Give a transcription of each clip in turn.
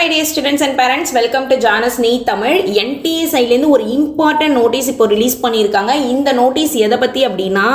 my dear students and parents, welcome to Janus NEET Tamil. NTA சைட்லேருந்து ஒரு important notice இப்போ release பண்ணியிருக்காங்க. இந்த நோட்டீஸ் எதை பற்றி அப்படின்னா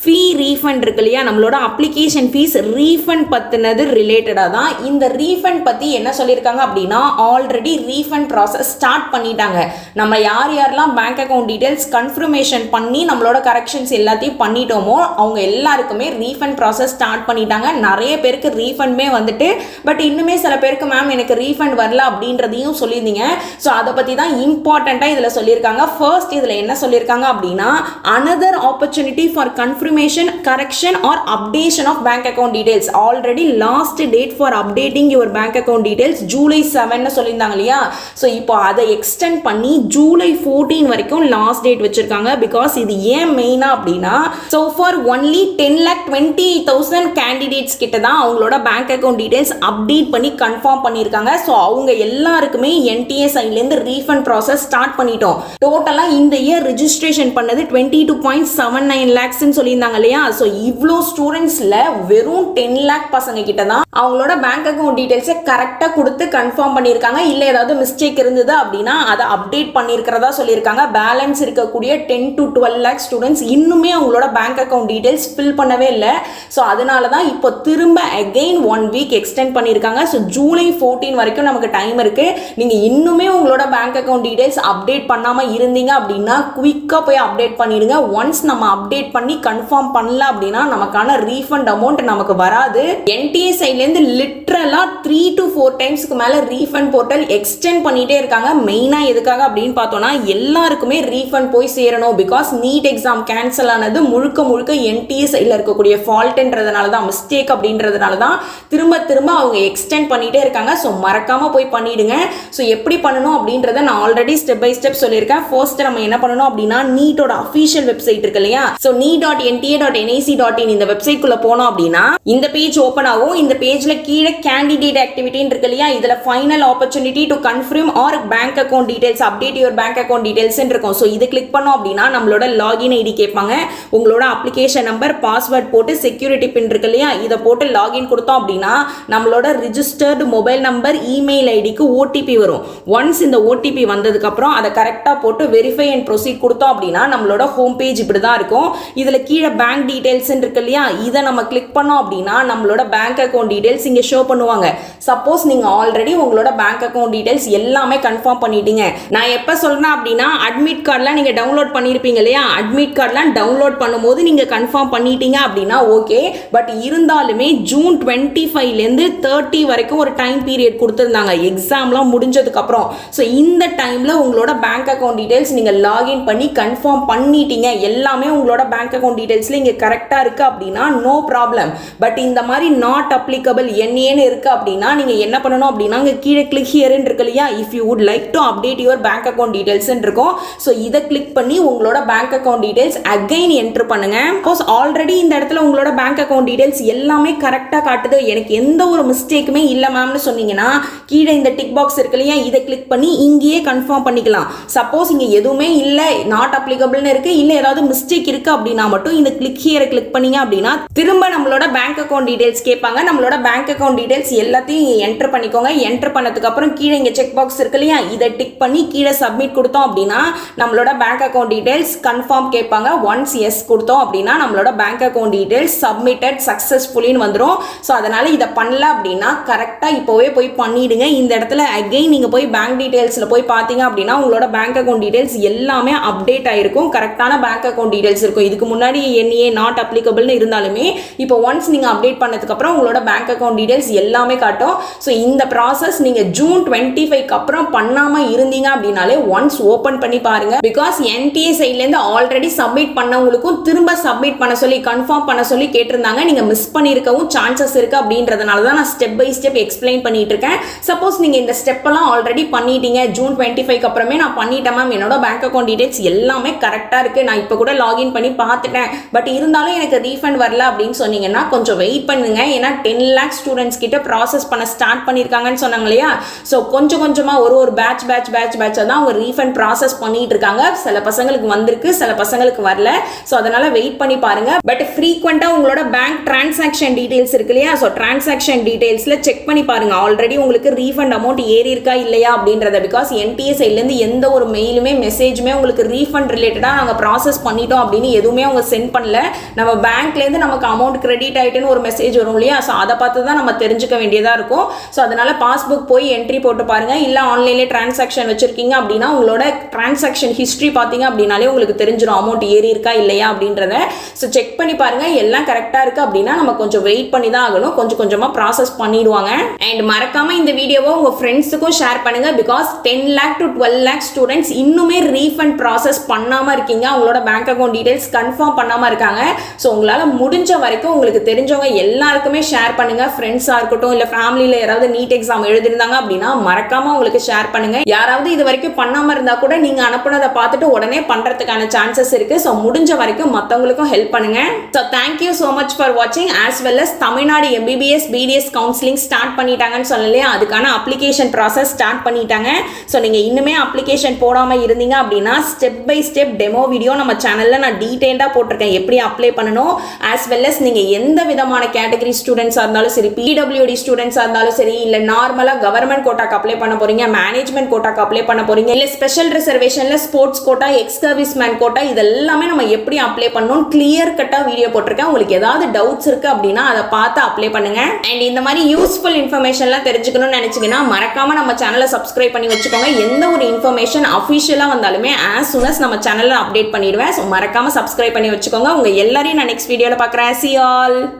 ஃபீ ரீஃபண்ட் இருக்கு இல்லையா, நம்மளோட அப்ளிகேஷன் ஃபீஸ் ரீஃபண்ட் பற்றினது ரிலேட்டடாக தான். இந்த ரீஃபண்ட் பற்றி என்ன சொல்லியிருக்காங்க அப்படின்னா, ஆல்ரெடி ரீஃபண்ட் ப்ராசஸ் ஸ்டார்ட் பண்ணிட்டாங்க. நம்ம யாரெல்லாம் பேங்க் அக்கௌண்ட் டீட்டெயில்ஸ் கன்ஃபர்மேஷன் பண்ணி நம்மளோட கரெக்ஷன்ஸ் எல்லாத்தையும் பண்ணிட்டோமோ அவங்க எல்லாருக்குமே ரீஃபண்ட் ப்ராசஸ் ஸ்டார்ட் பண்ணிட்டாங்க. நிறைய பேருக்கு ரீஃபண்டுமே வந்துட்டு, பட் இன்னுமே சில பேருக்கு மேம் எனக்கு ரீஃபண்ட் வரல அப்படின்றதையும் சொல்லியிருந்தீங்க. ஸோ அதை பற்றி தான் இம்பார்ட்டண்ட்டாக இதில் சொல்லியிருக்காங்க. ஃபர்ஸ்ட் இதில் என்ன சொல்லியிருக்காங்க அப்படின்னா, another opportunity for confirmation, correction or updation of bank account details. Already last date for updating your bank account details July 7 சொல்லியிருந்தாங்க இல்லையா. ஸோ இப்போ அதை எக்ஸ்டெண்ட் பண்ணி July 14 வரைக்கும் லாஸ்ட் டேட் வச்சிருக்காங்க. பிகாஸ் இது ஏன் மெயினாக அப்படின்னா, ஸோ ஃபார் ஒன்லி 10,28,000 கேண்டிடேட்ஸ் கிட்ட தான் அவங்களோட பேங்க் அக்கௌண்ட் டீடைல்ஸ் அப்டேட் பண்ணி கன்ஃபார்ம் பண்ணியிருக்காங்க. ஸோ அவங்க எல்லாருக்குமே NTA சைட்லேருந்து ரீஃபண்ட் ப்ராசஸ் ஸ்டார்ட் பண்ணிட்டோம். டோட்டலாக இந்த இயர் ரிஜிஸ்ட்ரேஷன் பண்ணது 22.79 lakhsன்னு சொல்லியிருந்தாங்க இல்லையா. ஸோ இவ்வளோ ஸ்டூடெண்ட்ஸில் வெறும் 10 lakh பசங்க கிட்ட தான் அவங்களோட பேங்க் அக்கௌண்ட் டீடைல்ஸை கரெக்டாக கொடுத்து கன்ஃபார்ம் பண்ணியிருக்காங்க. இல்லை ஏதாவது மிஸ்டேக் இருந்தது அப்படின்னா அதை அப்டேட் பண்ணியிருக்கிறதா சொல்லியிருக்காங்க. பேலன்ஸ் இருக்கக்கூடிய 10 to 12 lakh ஸ்டூடெண்ட்ஸ் இன்னுமே அவங்களோட பேங்க் அக்கௌண்ட் டீடைல்ஸ் ஃபில் பண்ணவே இல்லை. ஸோ அதனால தான் இப்போ திரும்ப அகெயின் 1 week எக்ஸ்டெண்ட் பண்ணியிருக்காங்க. ஸோ July 14 வரைக்கும் நமக்கு டைம் இருக்கு. நீங்கள் இன்னுமே உங்களோட பேங்க் அக்கௌண்ட் டீடைல்ஸ் அப்டேட் பண்ணாமல் இருந்தீங்க அப்படின்னா குயிக்காக போய் அப்டேட் பண்ணிடுங்க. ஒன்ஸ் நம்ம அப்டேட் பண்ணி கன்ஃபார்ம் பண்ணல அப்படின்னா நமக்கான ரீஃபண்ட் அமௌண்ட் நமக்கு வராது. NTA சைட்லேருந்து லிட்ரலாக 3 to 4 டைம்ஸ்க்கு மேலே ரீஃபண்ட் போர்ட்டல் எக்ஸ்டெண்ட் பண்ணிகிட்டே இருக்காங்க. மெயினாக எதுக்காக அப்படின்னு பார்த்தோன்னா, எல்லாருக்குமே ரீஃபண்ட் போய் சேரணும். பிகாஸ் நீட் எக்ஸாம் கேன்சல் ஆனது முழுக்க NTA சைடில் இருக்கக்கூடிய ஃபால்ட்ன்றதுனால தான், மிஸ்டேக் அப்படின்றதுனால தான் திரும்ப திரும்ப அவங்க எக்ஸ்டெண்ட் பண்ணிகிட்டே இருக்காங்க. ஸோ மறக்காமல் போய் பண்ணிடுங்க. ஸோ எப்படி பண்ணணும் அப்படின்றத நான் ஆல்ரெடி ஸ்டெப் பை ஸ்டெப் சொல்லியிருக்கேன். ஃபர்ஸ்ட் நம்ம என்ன பண்ணணும் அப்படின்னா, நீட்டோட அஃபீஷியல் வெப்சைட் இருக்கு இல்லையா, ஸோ NEET.nta.nic.in இந்த வெப்சைட்குள்ளே போனோம் அப்படின்னா இந்த பேஜ் ஓப்பன் ஆகும். இந்த பேஜில் கீழே கேண்டிடேட் ஆக்டிவிட்டின்னு இருக்கு இல்லையா, இதில் final opportunity to confirm R bank account details update your bank account details இருக்கும். ஸோ இது கிளிக் பண்ணோம் அப்படின்னா நம்மளோட லாகின் ஐடி கேட்பாங்க. உங்களோட அப்ளிகேஷன் நம்பர், பாஸ்வேர்ட் போட்டு செக்யூரிட்டி பின் இருக்கு இல்லையா, இதை போட்டு லாகின் கொடுத்தோம் அப்படின்னா நம்மளோட ரிஜிஸ்டர்டு மொபைல் நம்பர், இமெயில் ஐடிக்கு OTP வரும். ஒன்ஸ் இந்த OTP வந்ததுக்கப்புறம் அதை கரெக்டாக போட்டு வெரிஃபை அண்ட் ப்ரொசீட் கொடுத்தோம் அப்படின்னா நம்மளோட ஹோம் பேஜ் இப்படி தான் இருக்கும். இதில் கீழே பேங்க் டீடைல்ஸ் இருக்கு இல்லையா, இதை நம்ம கிளிக் பண்ணோம் அப்படின்னா நம்மளோட பேங்க் அக்கௌண்ட் டீடைல்ஸ் இங்கே ஷோ பண்ணுவாங்க. சப்போஸ் நீங்கள் ஆல்ரெடி உங்களோட பேங்க் அக்கௌண்ட் டீடைல்ஸ் எல்லாமே கன்ஃபார்ம் பண்ணிட்டீங்க. நான் எப்போ சொல்கிறேன் அப்படின்னா, அட்மிட் கார்டெலாம் நீங்கள் டவுன்லோட் பண்ணியிருப்பீங்க இல்லையா, அட்மிட் கார்டெலாம் டவுன்லோட் பண்ணும்போது நீங்கள் கன்ஃபார்ம் பண்ணிட்டீங்க அப்படின்னா ஓகே. பட் இருந்தாலுமே June 25லேருந்து 30 வரைக்கும் ஒரு டைம் பீரியட் கொடுத்துருந்தாங்க எக்ஸாம்லாம் முடிஞ்சதுக்கப்புறம். ஸோ இந்த டைமில் உங்களோட பேங்க் அக்கௌண்ட் டீடைல்ஸ் நீங்கள் லாகின் பண்ணி கன்ஃபார்ம் பண்ணிட்டீங்க, எல்லாமே உங்களோட பேங்க் அக்கௌண்ட் டீடைல்ஸில் இங்கே கரெக்டாக இருக்குது அப்படின்னா நோ ப்ராப்ளம். பட் இந்த மாதிரி நாட் அப்ளிகபிள் என்னன்னு இருக்குது அப்படின்னா நீங்கள் என்ன பண்ணணும் அப்படின்னா, இங்கே கீழே கிளிக் ஹியர்ன்னு இருக்கு இல்லையா, if you would like to update your bank account டீடைல்ஸ்ன்னு இருக்கும். ஸோ இதை கிளிக் பண்ணி உங்களோட bank account details again enter பண்ணுங்க. சப்போஸ் ஆல்ரெடி இந்த இடத்துல உங்களோட பேங்க் அக்கௌண்ட் டீடைல்ஸ் எல்லாமே கரெக்டாக காட்டுது, எனக்கு எந்த ஒரு மிஸ்டேக்குமே இல்லை மேம்னு சொன்னீங்கன்னா கீழே இந்த டிக் பாக்ஸ் இருக்கு இல்லையா, இதை கிளிக் பண்ணி இங்கேயே கன்ஃபார்ம் பண்ணிக்கலாம். சப்போஸ் இங்கே எதுவுமே இல்லை, நாட் அப்ளிகபிள்னு இருக்கு, இல்லை ஏதாவது மிஸ்டேக் இருக்கு அப்படின்னா மட்டும் இந்த கிளிக் ஹியரை கிளிக் பண்ணீங்க அப்படின்னா திரும்ப நம்மளோட பேங்க் அக்கௌண்ட் டீடைல்ஸ் கேட்பாங்க. நம்மளோட பேங்க் அக்கௌண்ட் டீடைல்ஸ் எல்லாத்தையும் என்டர் பண்ணிக்கோங்க. என்டர் பண்ணதுக்கு அப்புறம் கீழே இங்கே செக் பாக்ஸ் இருக்கு இல்லையா, இதை டிக் பண்ணி கீழே சப்மிட் கொடுத்தோம் அப்படின்னா நம்மளோட பேங்க் அக்கௌண்ட் டீடைல்ஸ் கன்ஃபார்ம் கேட்பாங்க. ஒன்ஸ் எஸ் கொடுத்தோம் அப்படின்னா நம்மளோட பேங்க் அக்கௌண்ட் டீடைல்ஸ் சப்மிட்டட் சக்ஸஸ்ஃபுல்லின்னு வந்துடும். ஸோ அதனால இதை பண்ணல அப்படின்னா கரெக்டாக இப்போவே போய் பண்ணிடுங்க. இந்த இடத்துல அகைன் நீங்கள் போய் பேங்க் டீடைல்ஸில் போய் பார்த்தீங்க அப்படின்னா உங்களோட பேங்க் அக்கௌண்ட் டீடைல்ஸ் எல்லாமே அப்டேட் ஆயிருக்கும், கரெக்டான பேங்க் அக்கௌண்ட் டீடைல்ஸ் இருக்கும். இதுக்கு முன்னாடி NA நாட் அப்ளிகபிள்னு இருந்தாலுமே இப்போ ஒன்ஸ் நீங்கள் அப்டேட் பண்ணதுக்கு அப்புறம் உங்களோட பேங்க் அக்கௌண்ட் டீடைல்ஸ் எல்லாமே காட்டும். ஸோ இந்த ப்ராசஸ் நீங்கள் June 25க்கு அப்புறம் பண்ணாமல் இருந்தீங்க அப்படின்னாலே ஒன்ஸ் ஓப்பன் பண்ணி பாருங்க. பிகாஸ் NTA சைட்லேருந்து ஆல்ரெடி சப்மிட் பண்ணவங்களுக்கும் திரும்ப சப்மிட் பண்ண சொல்லி கன்ஃபார்ம் பண்ண சொல்லி கேட்டிருந்தாங்க. நீங்கள் மிஸ் பண்ணியிருக்கவும் சான்சஸ் இருக்கு அப்படின்றதுனால தான் நான் ஸ்டெப் பை ஸ்டெப் எக்ஸ்பிளைன் பண்ணிட்டு இருக்கேன். சப்போஸ் நீங்கள் இந்த ஸ்டெப்பெல்லாம் ஆல்ரெடி பண்ணிட்டீங்க, June 25க்கு அப்புறமே நான் பண்ணிட்டேன் மேம், என்னோட பேங்க் அக்கௌண்ட் டீடைல்ஸ் எல்லாமே கரெக்டாக இருக்கு, நான் இப்போ கூட லாகின் பண்ணி பார்த்துட்டேன், பட் இருந்தாலும் எனக்கு ரீஃபண்ட் வரல அப்படின்னு சொன்னீங்கன்னா கொஞ்சம் வெயிட் பண்ணுங்க. ஏன்னா 10 lakh ஸ்டூடெண்ட்ஸ் கிட்ட ப்ராசஸ் பண்ண ஸ்டார்ட் பண்ணியிருக்காங்கன்னு சொன்னாங்க இல்லையா. ஸோ கொஞ்சம் கொஞ்சமாக ஒரு பேட்சாக தான் அவங்க ரீஃபண்ட் ப்ராசஸ் பண்ணிட்டு இருக்காங்க. சில பசங்களுக்கு வந்திருக்கு, சில பசங்களுக்கு வரல. ஸோ அதனால வெயிட் பண்ணி பாருங்க. பட் ஃப்ரீக்வெண்ட்டாக உங்களோட பேங்க் டிரான்சாக்ஷன் டீடைல்ஸ் இருக்கு இல்லையா. ஸோ டிரான்சாக்ஷன் டீடைல்ஸில் செக் பண்ணி பாருங்க ஆல்ரெடி உங்களுக்கு ரீஃபண்ட் அமௌண்ட் ஏறி இருக்கா இல்லையா அப்படின்றத. பிகாஸ் NTA சைட்லேருந்து எந்த ஒரு மெயிலுமே மெசேஜுமே உங்களுக்கு ரீஃபண்ட் ரிலேட்டடாக நாங்கள் ப்ராசஸ் பண்ணிட்டோம் அப்படின்னு எதுவுமே அவங்க சென்ட் பண்ணல. நம்ம பேங்க்லேருந்து நமக்கு அமௌண்ட் கிரெடிட் ஆகிட்டுன்னு ஒரு மெசேஜ் வரும் இல்லையா. ஸோ அதை பார்த்து தான் நம்ம தெரிஞ்சுக்க வேண்டியதாக இருக்கும். ஸோ அதனால பாஸ்புக் போய் என்ட்ரி போட்டு பாருங்க. இல்லை ஆன்லைன்லேயே டிரான்சாக்ஷன் வச்சிருக்கீங்க அப்படின்னா உங்களோட டிரான்சாக்ஷன் ஹிஸ்ட்ரி பார்த்தீங்க அப்படின்னாலே உங்களுக்கு தெரிஞ்சிடும் அமௌண்ட் ஏறி இருக்கா இல்லையா அப்படின்றத. ஸோ செக் பண்ணி பாருங்க. எல்லாம் கரெக்டாக இருக்கு அப்படின்னா நம்ம கொஞ்சம் வெயிட் பண்ணி தான் ஆகணும். கொஞ்சம் கொஞ்சமாக ப்ராசஸ் பண்ணிடுவாங்க. அண்ட் மறக்காம இந்த வீடியோவை உங்க ஃப்ரெண்ட்ஸுக்கும் ஷேர் பண்ணுங்க. Because 10 lakh to 12 lakh students இன்னுமே ரீஃபண்ட் ப்ராசஸ் பண்ணாம இருக்கீங்க. அவங்களோட பேங்க் அக்கௌண்ட் டீடைல்ஸ் கன்ஃபார்ம் பண்ணாம இருக்காங்க. ஸோ உங்களால முடிஞ்ச வரைக்கும் உங்களுக்கு தெரிஞ்சவங்க எல்லாருக்குமே ஷேர் பண்ணுங்க. ஃப்ரெண்ட்ஸா இருக்கட்டும், இல்ல ஃபேமிலியில யாராவது நீட் எக்ஸாம் எழுதிருந்தாங்க அப்படின்னா மறக்காம உங்களுக்கு ஷேர் பண்ணுங்க. யாராவது இது வரைக்கும் பண்ணாம இருந்தா கூட நீங்க அனுப்புனதை பார்த்துட்டு உடனே பண்றதுக்கான சான்சஸ் இருக்கு. ஸோ முடிஞ்ச வரைக்கும் மற்றவங்களுக்கும் ஹெல்ப் பண்ணுங்க. So thank you so much for வாட்சிங். As well as Tamil Nadu MBBS BDS counselling start பண்ணிட்டாங்கன்னு சொல்லலையா, அதுக்கான அப்ளிகேஷன் ப்ராசஸ் ஸ்டார்ட் பண்ணிட்டாங்க. ஸோ நீங்க இன்னுமே அப்ளிகேஷன் போடாம இருந்தீங்க அப்படின்னா step by step demo video நம்ம சேனல்ல நான் டீடைல்டாக போட்டிருக்கேன் எப்படி அப்ளை பண்ணணும். ஆஸ் வெல் அஸ் நீங்க எந்த விதமான கேட்டகரி ஸ்டூடெண்ட்ஸாக இருந்தாலும் சரி, PWD ஸ்டூடெண்ட்ஸாக இருந்தாலும் சரி, இல்லை நார்மலாக கவர்மெண்ட் கோட்டாக்கு அப்ளை பண்ண போறீங்க, மேனேஜ்மெண்ட் கோட்டாக்கு அப்ளை பண்ண போறீங்க, இல்லை ஸ்பெஷல் ரிசர்வேஷன்ல sports quota, ex service man quota, இதெல்லாமே நம்ம எப்படி அப்ளை பண்ணணும் கிளியர் கட்டா வீடியோ போட்டிருக்கேன். உங்களுக்கு ஏதாவது டவுட்ஸ் இருக்கு அப்படின்னா அதை பார்த்து அப்ளை பண்ணுங்க. அண்ட் இந்த மாதிரி யூஸ்ஃபுல் இன்ஃபர்மேஷன்லாம் தெரிஞ்சுக்கணும்னு நினைச்சீங்கன்னா மறக்காம நம்ம சேனலை சப்ஸ்கிரைப் பண்ணி வச்சுக்கோங்க. எந்த ஒரு இன்ஃபர்மேஷன் அஃபிஷியலா வந்தாலுமே as soon as நம்ம சேனல்ல அப்டேட் பண்ணிடுவேன். ஸோ மறக்காம சப்ஸ்கிரைப் பண்ணி வச்சுக்கோங்க. உங்க எல்லாரையும் நான் நெக்ஸ்ட் வீடியோல பார்க்குறேன். See you all.